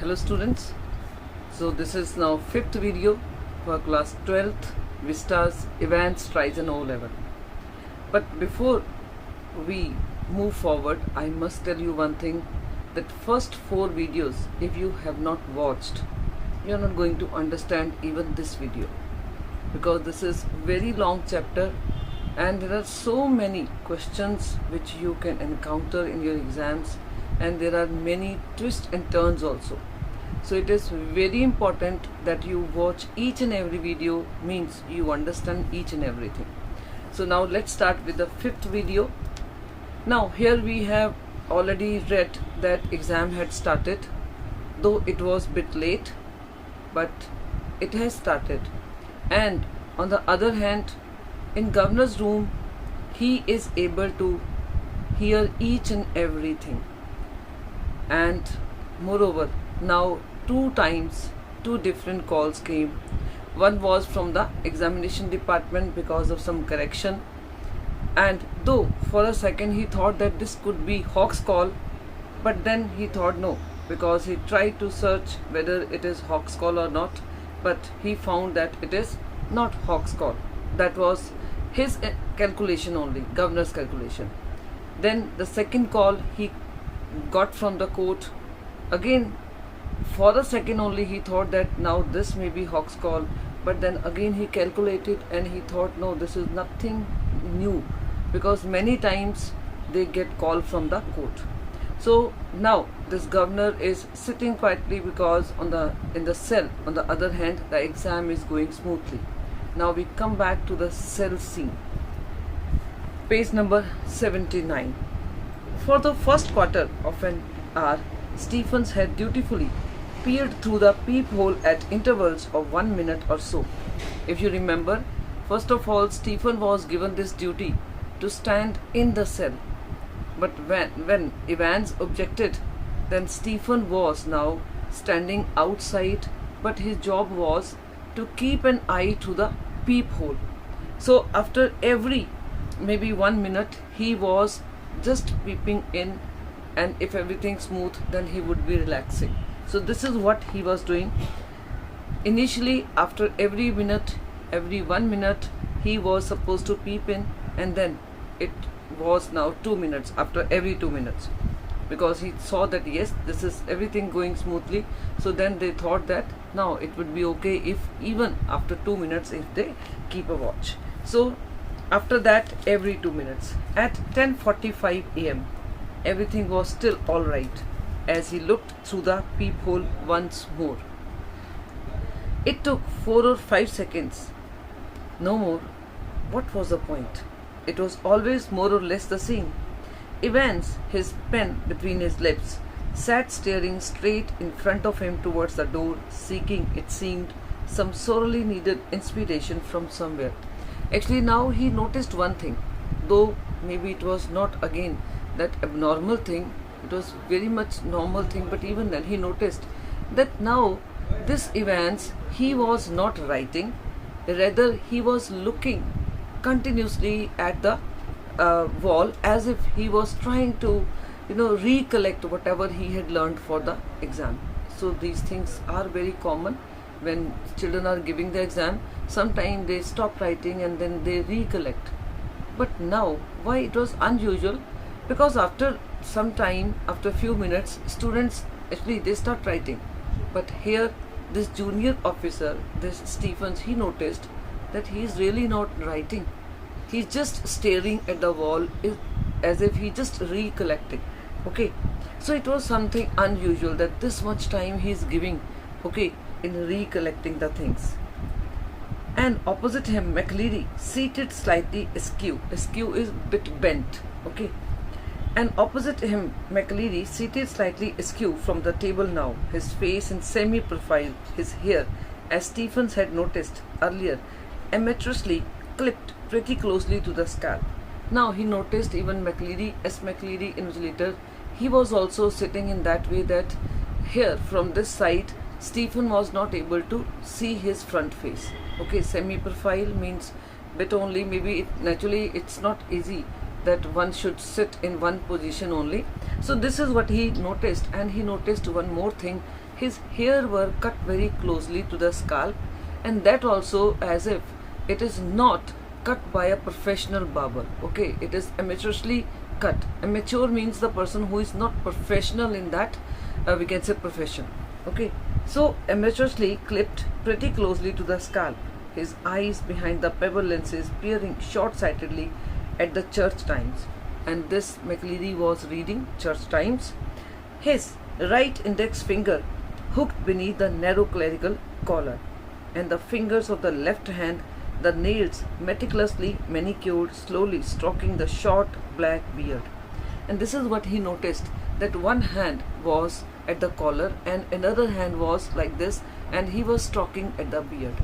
Hello students, so this is now fifth video for class 12th Vistas Evans Trizen O-Level. But before we move forward, I must tell you one thing, that first 4 videos, if you have not watched, you are not going to understand even this video, because this is very long chapter and there are so many questions which you can encounter in your exams, and there are many twists and turns also. So it is very important that you watch each and every video, means you understand each and everything. So now let's start with the 5th video. Now here we have already read that exam had started, though it was a bit late, but it has started. And on the other hand, in governor's room, he is able to hear each and everything. And moreover, now 2 times 2 different calls came. One was from the examination department because of some correction, and though for a second he thought that this could be Hawk's call, but then he thought no, because he tried to search whether it is Hawk's call or not, but he found that it is not Hawk's call. That was his calculation only, governor's calculation. Then the second call he got from the court. Again, for a second only he thought that now this may be Hawk's call, but then again he calculated and he thought no, this is nothing new, because many times they get call from the court. So now this governor is sitting quietly, because in the cell, on the other hand, the exam is going smoothly. Now we come back to the cell scene, page number 79. For the first quarter of an hour, Stephens had dutifully peered through the peephole at intervals of 1 minute or so. If you remember, first of all, Stephen was given this duty to stand in the cell. But when Evans objected, then Stephen was now standing outside, but his job was to keep an eye to the peephole. So after every maybe 1 minute, he was just peeping in, and if everything smooth, then he would be relaxing. So this is what he was doing. Initially, after every 1 minute, he was supposed to peep in, and then it was now 2 minutes after every 2 minutes, because he saw that yes, this is everything going smoothly. So then they thought that now it would be okay if even after 2 minutes if they keep a watch. So after that, every 2 minutes. At 10:45 a.m. everything was still all right, as he looked through the peephole once more. It took 4 or 5 seconds, no more. What was the point? It was always more or less the same. Evans, his pen between his lips, sat staring straight in front of him towards the door, seeking, it seemed, some sorely needed inspiration from somewhere. Actually, now he noticed one thing, though maybe it was not again that abnormal thing, it was very much normal thing, but even then he noticed that now this Evans, he was not writing, rather he was looking continuously at the wall, as if he was trying to recollect whatever he had learned for the exam. So these things are very common when children are giving the exam. Sometimes they stop writing and then they recollect. But now, why it was unusual? Because after some time, after few minutes, students actually they start writing. But here, this junior officer, this Stephens, he noticed that he is really not writing. He's just staring at the wall, as if he just recollecting. Okay, so it was something unusual that this much time he is giving, okay, in recollecting the things. And opposite him, McLeary, seated slightly askew. Askew is bit bent, okay. And opposite him, McLeary, seated slightly askew from the table now, his face in semi-profile, his hair, as Stephens had noticed earlier, amateurishly clipped pretty closely to the scalp. Now he noticed even McLeary, as McLeary invigilator, he was also sitting in that way that here from this side, Stephen was not able to see his front face. Okay, semi-profile means bit only, maybe naturally it's not easy that one should sit in one position only. So this is what he noticed, and he noticed one more thing. his hair were cut very closely to the scalp, and that also as if it is not cut by a professional barber. Okay, it is amateurishly cut. Amateur means the person who is not professional in that we can say profession. Okay, so amateurishly clipped pretty closely to the scalp, his eyes behind the pebble lenses peering short-sightedly at the church times. And this McLeary was reading church times, his right index finger hooked beneath the narrow clerical collar, and the fingers of the left hand, the nails meticulously manicured, slowly stroking the short black beard. And this is what he noticed, that one hand was at the collar and another hand was like this, and he was stroking at the beard.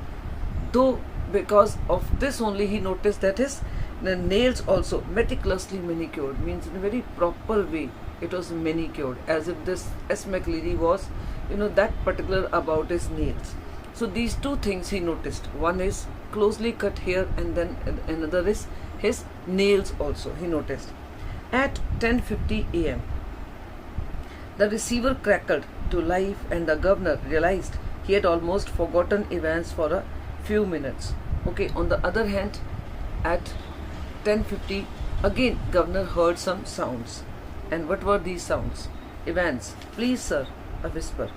Though because of this only he noticed that his nails also meticulously manicured, means in a very proper way it was manicured, as if this S. McLeary was that particular about his nails. So these two things he noticed. One is closely cut hair, and then another is his nails also he noticed. At 10:50 a.m. the receiver crackled to life, and the governor realized he had almost forgotten Evans for a few minutes. Okay, on the other hand, at 10:50 again governor heard some sounds. And what were these sounds? Evans, please sir, a whisper.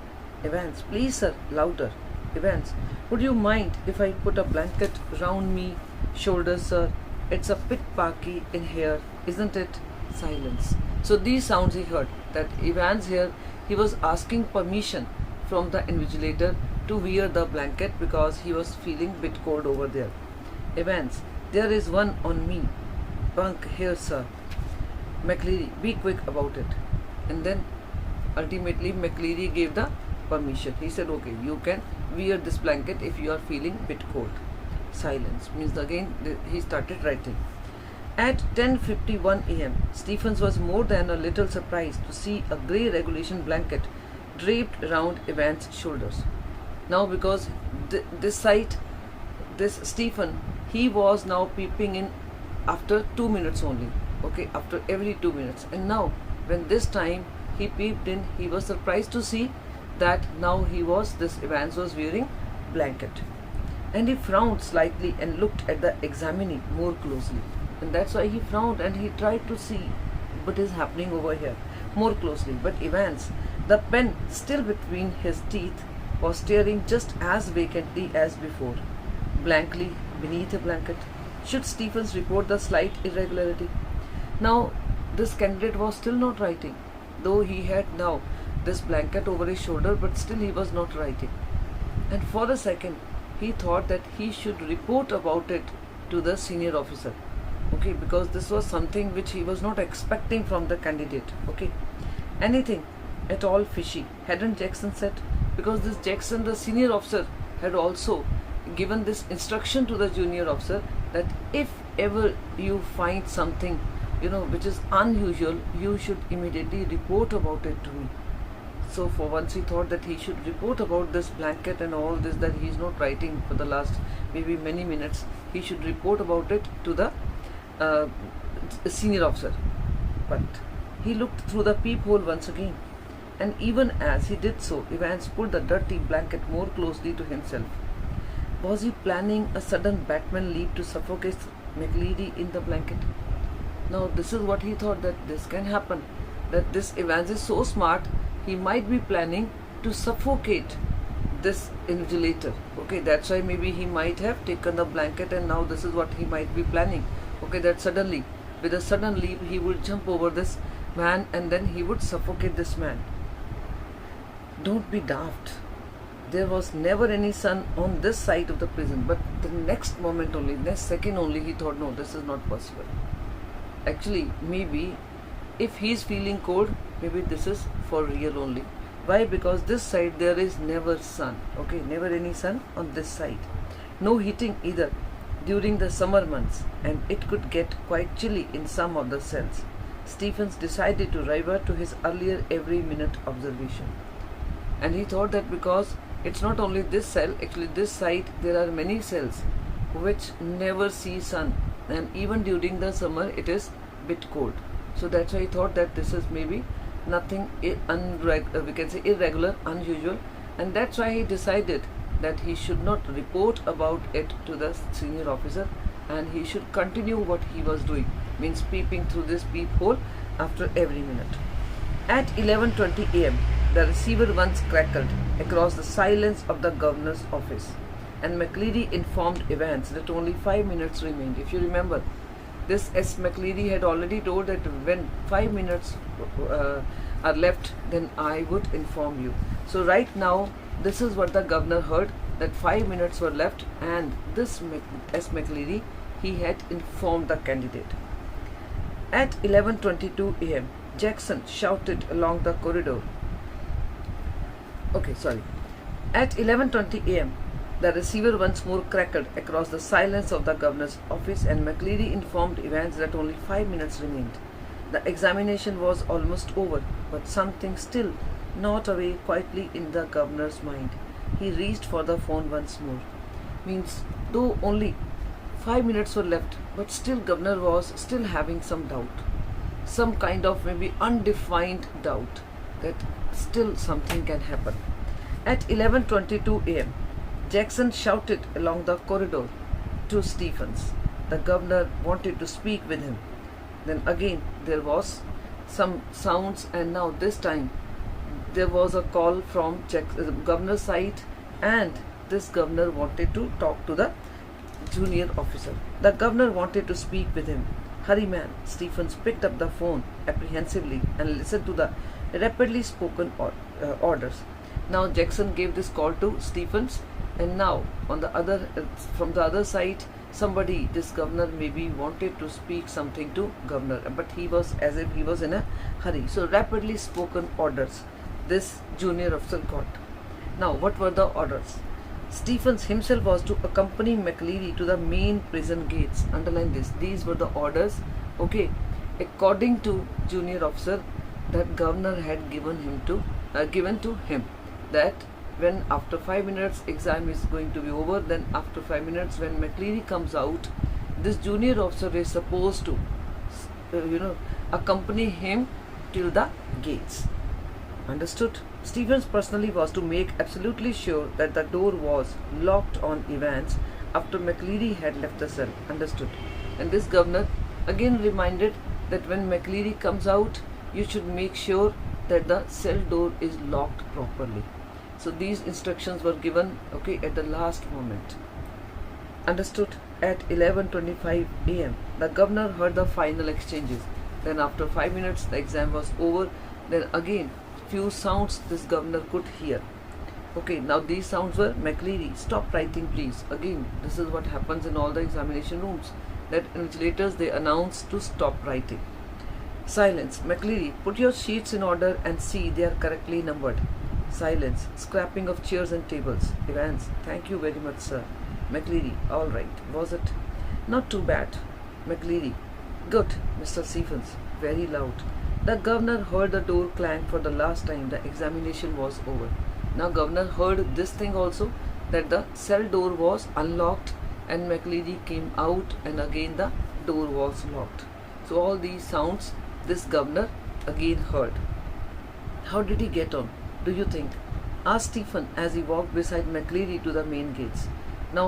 Evans, please sir, louder. Evans, would you mind if I put a blanket round me shoulders, sir? It's a bit parky in here, isn't it? Silence. So these sounds he heard, that Evans here, he was asking permission from the invigilator to wear the blanket because he was feeling a bit cold over there. Evans, there is one on me. Bunk here, sir. McLeary, be quick about it. And then ultimately McLeary gave the permission. He said, okay, you can wear this blanket if you are feeling a bit cold. Silence. Means again he started writing. At 10:51 a.m. Stephens was more than a little surprised to see a grey regulation blanket draped around Evans' shoulders. Now because this Stephen, he was now peeping in after 2 minutes only. Okay, after every 2 minutes. And now when this time he peeped in, he was surprised to see that now Evans was wearing blanket. And he frowned slightly and looked at the examinee more closely. And that's why he frowned, and he tried to see what is happening over here more closely. But Evans, the pen still between his teeth, was staring just as vacantly as before, blankly beneath a blanket. Should Stephens report the slight irregularity? Now this candidate was still not writing, though he had now this blanket over his shoulder, but still he was not writing. And for a second he thought that he should report about it to the senior officer. Okay, because this was something which he was not expecting from the candidate. Okay, anything at all fishy, hadn't Jackson said? Because this Jackson, the senior officer, had also given this instruction to the junior officer that if ever you find something which is unusual, you should immediately report about it to me. So for once he thought that he should report about this blanket and all this, that he is not writing for the last maybe many minutes. He should report about it to the senior officer. But he looked through the peephole once again, and even as he did so, Evans pulled the dirty blanket more closely to himself. Was he planning a sudden Batman leap to suffocate McLeary in the blanket? Now this is what he thought, that this can happen, that this Evans is so smart, he might be planning to suffocate this invigilator. Okay, that's why maybe he might have taken the blanket, and now this is what he might be planning. Okay, that suddenly, with a sudden leap, he would jump over this man and then he would suffocate this man. Don't be daft. There was never any sun on this side of the prison, but the next moment only, next second only, he thought, no, this is not possible. Actually, maybe if he is feeling cold, maybe this is for real only. Why? Because this side there is never sun. Okay, never any sun on this side. No heating either during the summer months, and it could get quite chilly in some of the cells. Stephens decided to revert to his earlier every minute observation. And he thought that because it's not only this cell, actually this side there are many cells which never see sun, and even during the summer it is bit cold. So that's why he thought that this is maybe nothing we can say irregular, unusual, and that's why he decided that he should not report about it to the senior officer, and he should continue what he was doing, means peeping through this peephole after every minute. At 11:20 am, the receiver once crackled across the silence of the governor's office, and McLeary informed Evans that only 5 minutes remained. If you remember, this S. McLeary had already told that when 5 minutes are left, then I would inform you. So right now, this is what the governor heard, that 5 minutes were left, and this S. McLeary, he had informed the candidate. At 11:22 am, Jackson shouted along the corridor. At 11:20 am, the receiver once more crackled across the silence of the governor's office, and McLeary informed Evans that only 5 minutes remained. The examination was almost over, but something still gnawed away quietly in the governor's mind. He reached for the phone once more. Means, though only 5 minutes were left, but still governor was still having some doubt. Some kind of maybe undefined doubt that still something can happen. At 11:22 am, Jackson shouted along the corridor to Stephens. The governor wanted to speak with him. Then again there was some sounds, and now this time there was a call from governor's side, and this governor wanted to talk to the junior officer. The governor wanted to speak with him. Hurry, man. Stephens picked up the phone apprehensively and listened to the rapidly spoken orders. Now Jackson gave this call to Stephens, and now on the other from the other side, this governor maybe wanted to speak something to governor, but he was as if he was in a hurry. So rapidly spoken orders this junior officer got. Now what were the orders? Stephens himself was to accompany McLeary to the main prison gates. Underline this. These were the orders. Okay, according to junior officer, that governor had given to him, that when after 5 minutes exam is going to be over, then after 5 minutes when McLeary comes out, this junior officer is supposed to accompany him till the gates. Understood? Stephens personally was to make absolutely sure that the door was locked on Evans after McLeary had left the cell. Understood? And this governor again reminded that when McLeary comes out, you should make sure that the cell door is locked properly. So these instructions were given, okay, at the last moment. Understood? At 11:25 am, the governor heard the final exchanges. Then after 5 minutes, the exam was over. Then again, few sounds this governor could hear. Okay, now these sounds were: McLeary, stop writing please. Again, this is what happens in all the examination rooms, that invigilators, they announce to stop writing. Silence. McLeary, put your sheets in order and see they are correctly numbered. Silence. Scrapping of chairs and tables. Evans, thank you very much, sir. McLeary, all right. Was it? Not too bad. McLeary, good, Mr. Stephens. Very loud. The governor heard the door clang for the last time. The examination was over. Now governor heard this thing also, that the cell door was unlocked and McLeary came out, and again the door was locked. So all these sounds this governor again heard. How did he get on, do you think? Asked Stephen as he walked beside McLeary to the main gates. Now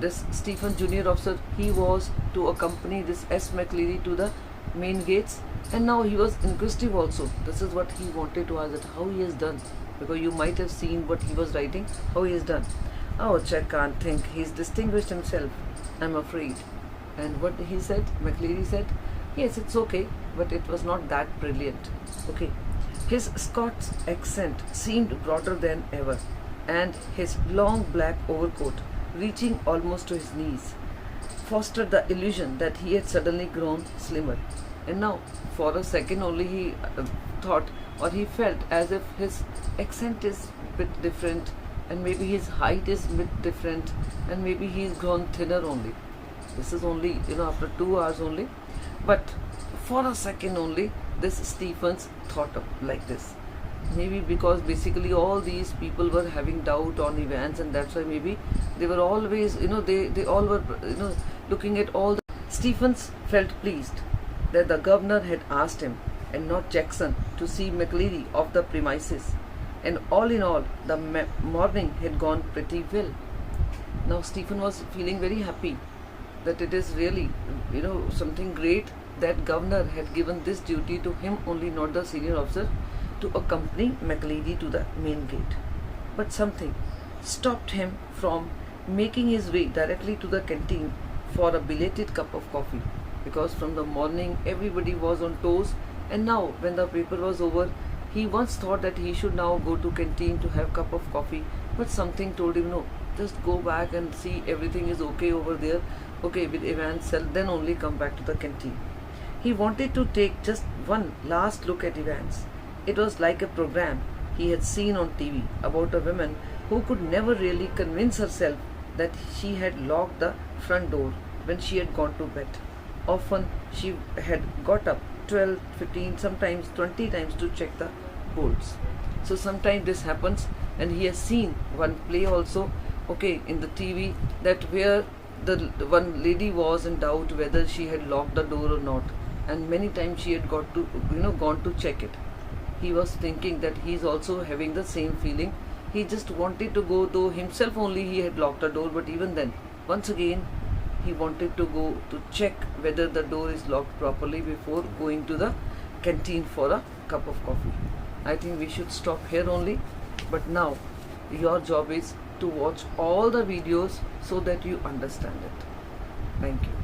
this Stephen junior officer, he was to accompany this S. McLeary to the main gates, and now he was inquisitive also. This is what he wanted to ask, that how he has done, because you might have seen what he was writing, how he has done. Ouch, I can't think. He's distinguished himself, I'm afraid. And what he said, McLeary said, yes, it's okay, but it was not that brilliant. Okay. His Scots accent seemed broader than ever, and his long black overcoat, reaching almost to his knees, fostered the illusion that he had suddenly grown slimmer. And now, for a second only, he thought, or he felt as if his accent is a bit different, and maybe his height is a bit different, and maybe he's grown thinner only. This is only, after 2 hours only. But for a second only, this Stephens thought of like this. Maybe because basically all these people were having doubt on Evans, and that's why maybe they were always, they all were, looking at all the... Stephens felt pleased that the governor had asked him and not Jackson to see McLeary off the premises. and all in all, the morning had gone pretty well. Now Stephen was feeling very happy that it is really, something great that governor had given this duty to him only, not the senior officer, to accompany McLeody to the main gate. But something stopped him from making his way directly to the canteen for a belated cup of coffee, because from the morning everybody was on toes, and now when the paper was over, he once thought that he should now go to canteen to have cup of coffee, but something told him no, just go back and see everything is okay over there, okay with Evans' cell, then only come back to the canteen. He wanted to take just one last look at Evans. It was like a program he had seen on TV about a woman who could never really convince herself that she had locked the front door when she had gone to bed. Often she had got up 12, 15, sometimes 20 times to check the bolts. So sometimes this happens, and he has seen one play also, okay, in the TV, that where the one lady was in doubt whether she had locked the door or not, and many times she had got to gone to check it. He was thinking that he is also having the same feeling. He just wanted to go, though himself only he had locked the door, but even then, once again, he wanted to go to check whether the door is locked properly before going to the canteen for a cup of coffee. I think we should stop here only, but now your job is to watch all the videos so that you understand it. Thank you.